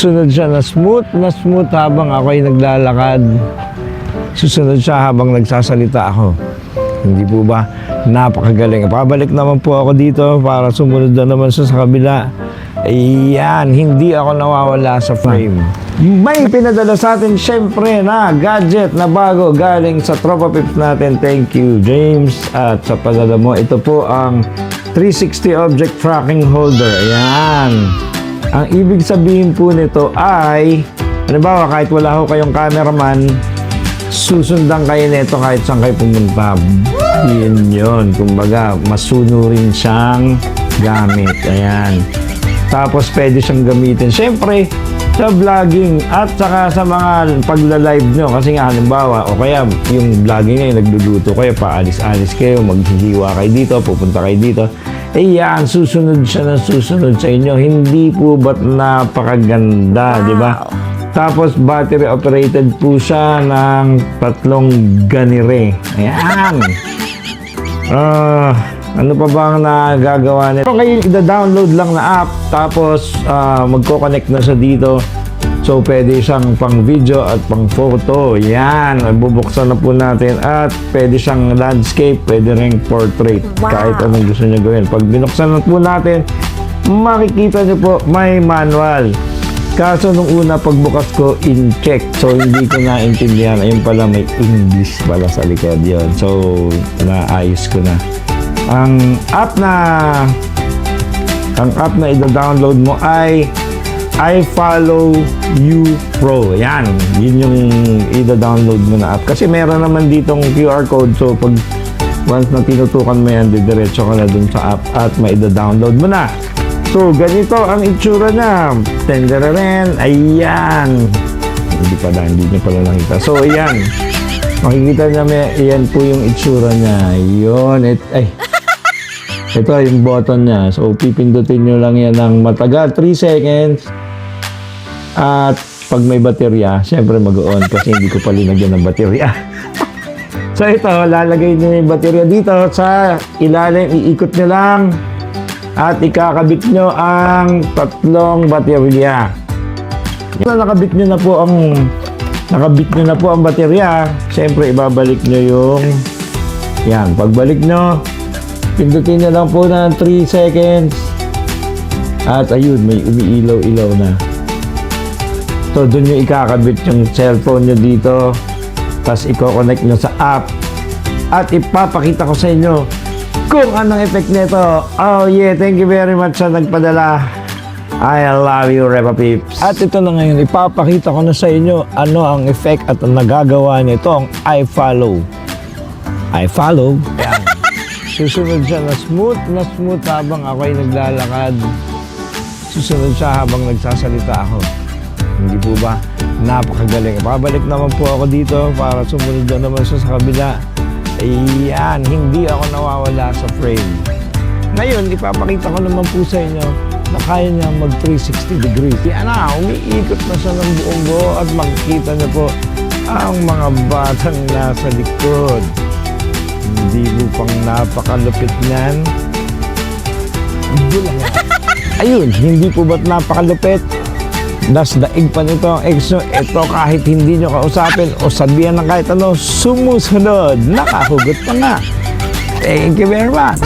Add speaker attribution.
Speaker 1: Susunod siya na smooth habang ako'y naglalakad. Susunod siya habang nagsasalita ako. Hindi po ba? Napakagaling. Pabalik naman po ako dito para sumunod na naman siya sa kabila. Ayan, hindi ako nawawala sa frame. May pinadala sa atin syempre na gadget na bago galing sa Tropa Pips natin. Thank you, James. At sa padala mo, ito po ang 360 Object Tracking Holder. Ayan. Ang ibig sabihin po nito ay, halimbawa kahit wala ho kayong cameraman, susundan kayo nito kahit saan kayo pumunta. Yun yun. Kumbaga, masunurin siyang gamit. Ayan. Tapos pwede siyang gamitin. Siyempre, sa vlogging at saka sa mga pagla-live nyo. Kasi nga, halimbawa, o kaya yung vlogging nyo, nagluluto kayo, paalis-alis kayo, maghihiwa kayo dito, pupunta kayo dito. Ayan, susunod siya na susunod sa inyo. Hindi po ba't napakaganda, di ba? Tapos battery operated po siya ng 3 ganire. Ayan. Ano pa bang nagagawa nito? Kayo i-download lang na app, tapos magko-connect na siya dito. So, pwede siyang pang video at pang photo. Yan, bubuksan na po natin. At pwede siyang landscape, pwede rin portrait. Wow. Kahit anong gusto niya gawin. Pag binuksan na po natin, makikita niyo po, may manual. Kaso nung una, pagbukas ko, in-check. So, hindi ko naintindihan. Ayun pala, may English pala sa likod yun. So, naayos ko na. Ang app na i-download mo ay iFollow You Pro. Yan. Yun yung i-download mo na app. Kasi meron naman ditong QR code. So, pag once na tinutukan mo yan, didiretso ka na dun sa app at mai-download mo na. So, ganito ang itsura niya. Tendereren. Ayan. Hindi niya pala nakita. So, ayan. Makikita niya, ayan po yung itsura niya. Yun. Ito yung button niya. So, pipindutin nyo lang yan ng matagal. 3 seconds. At pag may baterya, syempre mag-on kasi hindi ko pa linagyan ng baterya. So, ito, lalagay nyo yung baterya dito sa ilalim. Iikot nyo lang. At ikakabit nyo ang 3 baterya. Ito, nakabit nyo na po ang baterya. Syempre, ibabalik nyo yung yan. Pagbalik nyo, pindutin na lang po ng 3 seconds. At ayun, may umiilaw-ilaw na. So, doon nyo ikakabit yung cellphone nyo dito. Tapos, i-connect nyo sa app. At ipapakita ko sa inyo kung anong effect nito. Oh yeah, thank you very much sa nagpadala. I love you, Repa Pips. At ito na ngayon, ipapakita ko na sa inyo ano ang effect at ang nagagawa nito ang iFollow. iFollow. Yan. Susunod siya na smooth habang ako'y naglalakad. Susunod siya habang nagsasalita ako. Hindi po ba? Napakagaling. Pabalik naman po ako dito para sumunod na naman siya sa kabila. Ayan, hindi ako nawawala sa frame. Ngayon, ipapakita ko naman po sa inyo na kaya niya mag 360 degrees. Yan na, umiikot na siya ng buong buo at makikita niyo po ang mga batang nasa likod. Hindi mo pang napakalupit niyan. Ayun, hindi po ba't napakalupit? Das daig pa nito ang ex nyo. Ito kahit hindi nyo kausapin o sabihan ng kahit ano, sumusunod. Nakahugot pa nga. Thank you very much.